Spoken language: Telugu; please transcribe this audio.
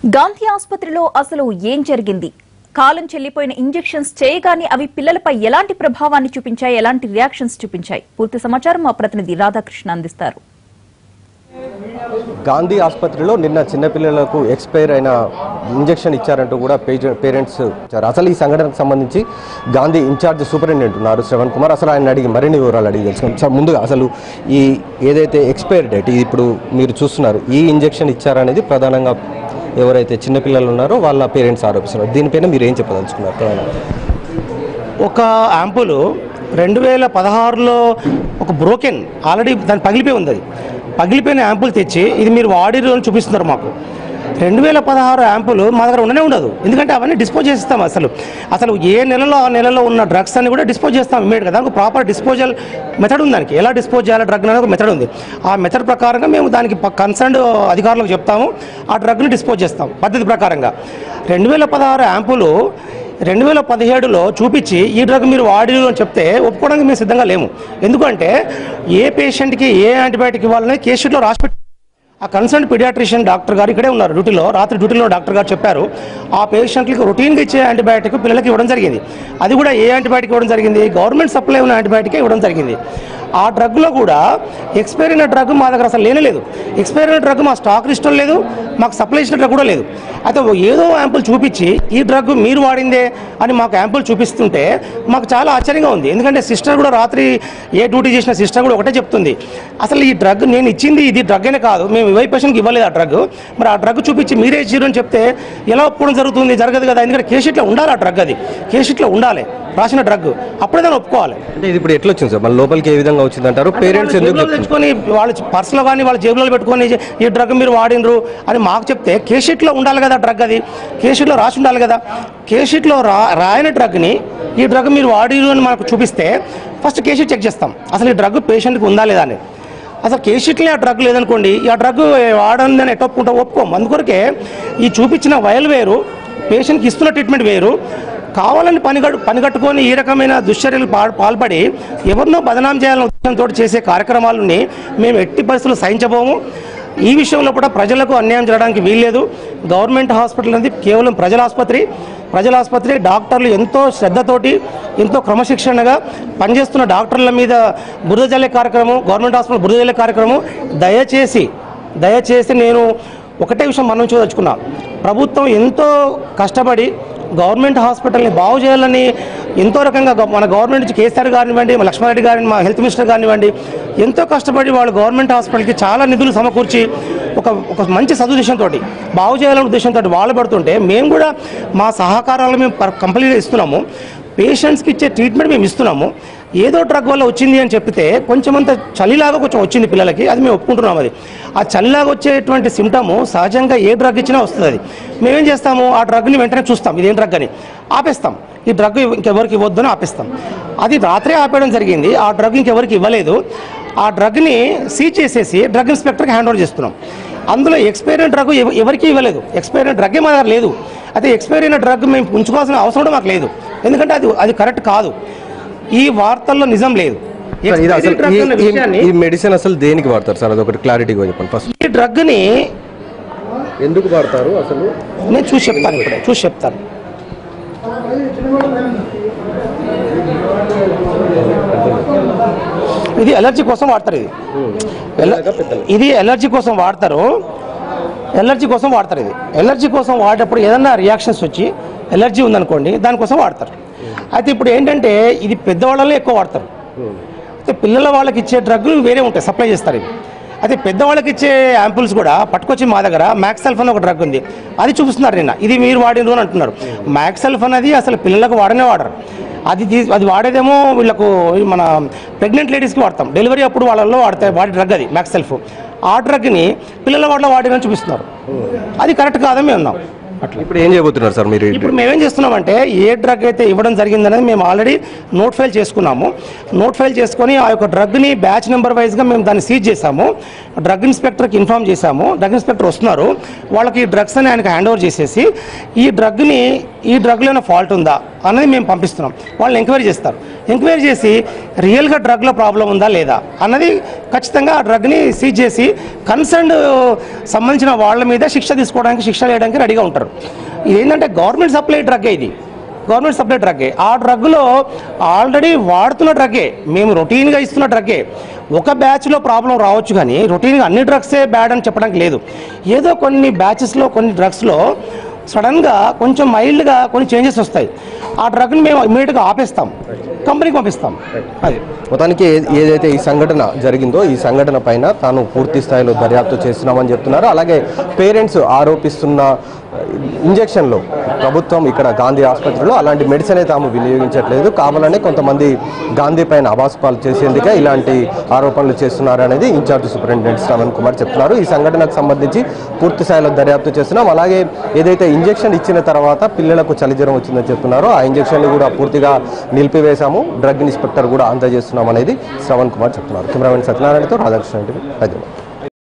గాంధీ ఆసుపత్రిలో అసలు ఏం జరిగింది? కాలం చెల్లిపోయిన ఇంజెక్షన్స్ చేయగానే అవి పిల్లలపై ఎలాంటి ప్రభావాన్ని చూపించాయి, ఎలాంటి రియాక్షన్స్ చూపించాయి? పూర్తి సమాచారం మా ప్రతినిధి రాధాకృష్ణ అందిస్తారు. గాంధీ ఆసుపత్రిలో నిన్న చిన్నపిల్లలకు ఎక్స్పైర్ అయిన ఇంజెక్షన్ ఇచ్చారంటూ కూడా పేరెంట్స్ ఇచ్చారు. అసలు ఈ సంఘటనకు సంబంధించి గాంధీ ఇన్ఛార్జ్ సూపరింటెండెంట్ ఉన్నారు శ్రవణ్ కుమార్. అసలు ఆయన అడిగి మరిన్ని వివరాలు అడిగి తెలుసుకుంటాం. సార్, ముందుగా అసలు ఈ ఏదైతే ఎక్స్పైర్ డేట్ ఇప్పుడు మీరు చూస్తున్నారు, ఈ ఇంజెక్షన్ ఇచ్చారనేది ప్రధానంగా ఎవరైతే చిన్నపిల్లలు ఉన్నారో వాళ్ళ పేరెంట్స్ ఆరోపిస్తున్నారు. దీనిపైన మీరు ఏం చెప్పదలుచుకున్నారు? ప్రధానంగా ఒక యాంపుల్ 2016లో ఒక బ్రోకెన్ ఆల్రెడీ దాన్ని పగిలిపోయి ఉంది. అది పగిలిపోయిన యాంపుల్ తెచ్చి ఇది మీరు వాడిరు అని చూపిస్తున్నారు. మాకు 2016 యాంపుల్ మా దగ్గర ఉండనే ఉండదు. ఎందుకంటే అవన్నీ డిస్పోజ్ చేస్తాం. అసలు ఏ నెలలో ఆ నెలలో ఉన్న డ్రగ్స్ అన్ని కూడా డిస్పోజ్ చేస్తాం ఇమ్మీడియట్గా. దానికి ప్రాపర్ డిస్పోజల్ మెథడ్ ఉంది. దానికి ఎలా డిస్పోజ్ చేయాలి డ్రగ్ అనేది ఒక మెథడ్ ఉంది. ఆ మెథడ్ ప్రకారంగా మేము దానికి కన్సర్న్డ్ అధికారులకు చెప్తాము, ఆ డ్రగ్ని డిస్పోజ్ చేస్తాం పద్ధతి ప్రకారంగా. 2016 యాంపుల్ 2017లో చూపించి ఈ డ్రగ్ మీరు వాడిరు అని చెప్తే ఒప్పుకోవడానికి మేము సిద్ధంగా లేము. ఎందుకంటే ఏ పేషెంట్కి ఏ యాంటీబయాటిక్ ఇవ్వాలనే కేస్ షీట్లో రాసిపెట్టి ఆ కన్సర్న్ పీడియాట్రిషియన్ డాక్టర్ గారు ఇక్కడే ఉన్నారు డ్యూటీలో. రాత్రి డ్యూటీలో డాక్టర్ గారు చెప్పారు ఆ పేషెంట్లకు రొటీన్గా ఇచ్చే యాంటీబయాటిక్ పిల్లలకి ఇవ్వడం జరిగింది. అది కూడా ఏ యాంటీబయాటిక్ ఇవ్వడం జరిగింది? గవర్నమెంట్ సప్లై ఉన్న యాంటీబయాటిక్ ఇవ్వడం జరిగింది. ఆ డ్రగ్లో కూడా ఎక్స్పైర్ అయిన డ్రగ్ మా దగ్గర అసలు లేనేలేదు. ఎక్స్పైర్ అయిన డ్రగ్ మా స్టాక్ లిస్టులో లేదు, మాకు సప్లై చేసిన డ్రగ్ కూడా లేదు. అయితే ఏదో యాంపుల్ చూపించి ఈ డ్రగ్ మీరు వాడిందే అని మాకు యాంపుల్ చూపిస్తుంటే మాకు చాలా ఆశ్చర్యంగా ఉంది. ఎందుకంటే సిస్టర్ కూడా రాత్రి ఏ డ్యూటీ చేసిన సిస్టర్ కూడా ఒకటే చెప్తుంది, అసలు ఈ డ్రగ్ నేను ఇచ్చింది ఇది డ్రగ్ అనే కాదు, మేము ఇవై పేషెంట్కి ఇవ్వలేదు ఆ డ్రగ్. మరి ఆ డ్రగ్ చూపించి మీరే ఇచ్చారు అని చెప్తే ఎలా ఒప్పుకోవడం జరుగుతుంది? జరగదు కదా. ఎందుకంటే కేస్ షీట్లో ఉండాలి, ఆ డ్రగ్ అది కేస్ షీట్లో ఉండాలి రాసిన డ్రగ్, అప్పుడే దాన్ని ఒప్పుకోవాలి. అంటే ఇది ఇప్పుడు ఎట్లా వచ్చింది సార్? మన లోపలికి ఏ విధంగా వచ్చింది అంటారు? పేరెంట్స్ ఎందుకు తెచ్చుకొని వాళ్ళ పర్సులో కానీ వాళ్ళ జేబులో పెట్టుకొని ఈ డ్రగ్ మీరు వాడినరు అని మాకు చెప్తే కేస్ షీట్లో ఉండాలి కదా డ్రగ్, అది కేస్ షీట్లో రాసి ఉండాలి కదా. కేస్ షీట్లో రాయని డ్రగ్ని ఈ డ్రగ్ మీరు వాడిరు అని మనకు చూపిస్తే ఫస్ట్ కేస్ షీట్ చెక్ చేస్తాం, అసలు ఈ డ్రగ్ పేషెంట్కి ఉందా లేదా అని. అసలు కేస్ షీట్లే ఆ డ్రగ్ లేదనుకోండి, ఆ డ్రగ్ వాడని నేను ఎట్లా ఒప్పుకోం. అందుకొరకే ఈ చూపించిన వైల్ వేరు, పేషెంట్కి ఇస్తున్న ట్రీట్మెంట్ వేరు. కావాలని పనిగట్టుకొని ఈ రకమైన దుశ్చర్యలు పాల్పడి ఎవరినో బదనాం చేయాలనే ఉద్దేశంతో చేసే కార్యక్రమాలని మేము ఎట్టి పరిస్థితులు సహించబోము. ఈ విషయంలో కూడా ప్రజలకు అన్యాయం జరగడానికి వీల్లేదు. గవర్నమెంట్ హాస్పిటల్ అనేది కేవలం ప్రజల ఆసుపత్రి. డాక్టర్లు ఎంతో శ్రద్ధతోటి ఎంతో క్రమశిక్షణగా పనిచేస్తున్న డాక్టర్ల మీద బురద జల్లే కార్యక్రమం, గవర్నమెంట్ హాస్పిటల్ బురద జల్లే కార్యక్రమం దయచేసి నేను ఒకటే విషయం మనం చూదలుచుకున్నా, ప్రభుత్వం ఎంతో కష్టపడి గవర్నమెంట్ హాస్పిటల్ని బాగు చేయాలని ఎంతో రకంగా మన గవర్నమెంట్ నుంచి కేసీఆర్ కానివ్వండి, మా లక్ష్మారెడ్డి గారిని, మా హెల్త్ మినిస్టర్ కానివ్వండి, ఎంతో కష్టపడి వాళ్ళు గవర్నమెంట్ హాస్పిటల్కి చాలా నిధులు సమకూర్చి ఒక మంచి సదుద్దేశంతో బాగు చేయాలనే ఉద్దేశంతో వాళ్ళు పడుతుంటే మేము కూడా మా సహకారాలు మేము కంప్లీట్గా ఇస్తున్నాము. పేషెంట్స్కి ఇచ్చే ట్రీట్మెంట్ మేము ఇస్తున్నాము. ఏదో డ్రగ్ వల్ల వచ్చింది అని చెప్తే కొంచెమంత చలిలాగా కొంచెం వచ్చింది పిల్లలకి, అది మేము ఒప్పుకుంటున్నాము. అది ఆ చలిలాగా వచ్చేటువంటి సిమ్టము సహజంగా ఏ డ్రగ్ ఇచ్చినా వస్తుంది. అది మేమేం చేస్తాము, ఆ డ్రగ్ని వెంటనే చూస్తాం ఇదేం డ్రగ్ అని, ఆపేస్తాం. ఈ డ్రగ్ ఇంకెవరికి ఇవ్వద్దని ఆపేస్తాం. అది రాత్రే ఆపేయడం జరిగింది. ఆ డ్రగ్ ఇంకెవరికి ఇవ్వలేదు. ఆ డ్రగ్ని సీజ్ చేసేసి డ్రగ్ ఇన్స్పెక్టర్కి హ్యాండ్ ఓవర్ చేస్తున్నాం. అందులో ఎక్స్పైర్ అయిన డ్రగ్ ఎవరికి ఇవ్వలేదు. ఎక్స్పైర్ అయిన డ్రగ్గే మా దగ్గర లేదు. అయితే ఎక్స్పైర్ అయిన డ్రగ్ మేము ఉంచుకోవాల్సిన అవసరం కూడా మాకు లేదు. ఎందుకంటే అది కరెక్ట్ కాదు. ఈ వార్తల్లో నిజం లేదు. ఈ మెడిసిన్ అసలు దేనికి వాడతారు సార్? అదొకటి క్లారిటీగా చెప్పండి. ఫస్ట్ ఈ డ్రగ్ని ఎందుకు వాడతారు అసలు నేను చూసి చెప్తాను. ఇది ఎలర్జీ కోసం వాడతారు. ఇది ఎలర్జీ కోసం వాడతారు. ఇది ఎలర్జీ కోసం వాడేటప్పుడు ఏదన్నా రియాక్షన్స్ వచ్చి ఎలర్జీ ఉందనుకోండి, దానికోసం వాడతారు. అయితే ఇప్పుడు ఏంటంటే ఇది పెద్దవాళ్ళలో ఎక్కువ వాడతారు. అయితే పిల్లల వాళ్ళకి ఇచ్చే డ్రగ్లు వేరే ఉంటాయి, సప్లై చేస్తారు. ఇవి అయితే పెద్దవాళ్ళకి ఇచ్చే యాంపుల్స్ కూడా పట్టుకొచ్చి మా దగ్గర మ్యాక్సెల్ఫ్ అని ఒక డ్రగ్ ఉంది, అది చూపిస్తున్నారు నిన్న. ఇది మీరు వాడినరు అని అంటున్నారు. మ్యాక్సెల్ఫ్ అనేది అసలు పిల్లలకు వాడరు. అది వాడేదేమో వీళ్ళకు మన ప్రెగ్నెంట్ లేడీస్కి వాడతాం, డెలివరీ అప్పుడు వాళ్ళల్లో వాడే డ్రగ్ అది మ్యాక్సెల్ఫ్. ఆ డ్రగ్ని పిల్లల వాళ్ళలో వాడినని చూపిస్తున్నారు. అది కరెక్ట్ కాదని మేము ఉన్నాం. అట్లా ఇప్పుడు ఏం చేయబోతున్నారు సార్ మీరు? ఇప్పుడు మేమేం చేస్తున్నామంటే ఏ డ్రగ్ అయితే ఇవ్వడం జరిగిందనేది మేము ఆల్రెడీ నోట్ ఫైల్ చేసుకున్నాము. నోట్ ఫైల్ చేసుకొని ఆ యొక్క డ్రగ్ని బ్యాచ్ నెంబర్ వైజ్గా మేము దాన్ని సీజ్ చేసాము. డ్రగ్ ఇన్స్పెక్టర్కి ఇన్ఫార్మ్ చేశాము. డ్రగ్ ఇన్స్పెక్టర్ వస్తున్నారు, వాళ్ళకి ఈ డ్రగ్స్ అని ఆయనకు హ్యాండ్ ఓవర్ చేసేసి ఈ డ్రగ్ని ఈ డ్రగ్లో ఏమైనా ఫాల్ట్ ఉందా అన్నది మేము పంపిస్తున్నాం. వాళ్ళని ఎంక్వైరీ చేస్తారు. ఎంక్వైరీ చేసి రియల్గా డ్రగ్లో ప్రాబ్లం ఉందా లేదా అన్నది ఖచ్చితంగా ఆ డ్రగ్ని సీజ్ చేసి కన్సర్న్ సంబంధించిన వాళ్ళ మీద శిక్ష తీసుకోవడానికి, శిక్ష వేయడానికి రెడీగా ఉంటారు. ఇది ఏంటంటే గవర్నమెంట్ సప్లై డ్రగ్గే, ఇది గవర్నమెంట్ సప్లై డ్రగ్గే. ఆ డ్రగ్లో ఆల్రెడీ వాడుతున్న డ్రగ్గే, మేము రొటీన్గా ఇస్తున్న డ్రగ్గే. ఒక బ్యాచ్లో ప్రాబ్లం రావచ్చు కానీ రొటీన్గా అన్ని డ్రగ్సే బ్యాడ్ అని చెప్పడానికి లేదు. ఏదో కొన్ని బ్యాచెస్లో కొన్ని డ్రగ్స్లో సడన్గా కొంచెం మైల్డ్గా కొన్ని చేంజెస్ వస్తాయి. ఆ డ్రగ్ని మేము ఇమీడియట్గా ఆపేస్తాం, కంపెనీకి పంపిస్తాం. అది మొత్తానికి ఏదైతే ఈ సంఘటన జరిగిందో ఈ సంఘటన పైన తాను పూర్తి స్థాయిలో దర్యాప్తు చేస్తున్నామని చెప్తున్నారు. అలాగే పేరెంట్స్ ఆరోపిస్తున్న ఇంజెక్షన్లో ప్రభుత్వం ఇక్కడ గాంధీ ఆసుపత్రిలో అలాంటి మెడిసినే తాము వినియోగించట్లేదు, కావాలనే కొంతమంది గాంధీ పైన అబాస్పాలు చేసేందుకే ఇలాంటి ఆరోపణలు చేస్తున్నారు అనేది ఇన్ఛార్జ్ సూపరింటెండెంట్ శ్రవణ్ కుమార్ చెప్తున్నారు. ఈ సంఘటనకు సంబంధించి పూర్తి స్థాయిలో దర్యాప్తు చేస్తున్నాం. అలాగే ఏదైతే ఇంజెక్షన్ ఇచ్చిన తర్వాత పిల్లలకు చలి జ్వరం వచ్చిందని చెప్తున్నారో ఆ ఇంజెక్షన్ కూడా పూర్తిగా నిలిపివేశాము, డ్రగ్ ఇన్స్పెక్టర్ కూడా అందజేస్తున్నాం అనేది శ్రవణ్ కుమార్ చెప్తున్నారు. కెమెరామెన్ సత్యనారాయణతో రాధాకృష్ణ, హైదరాబాద్.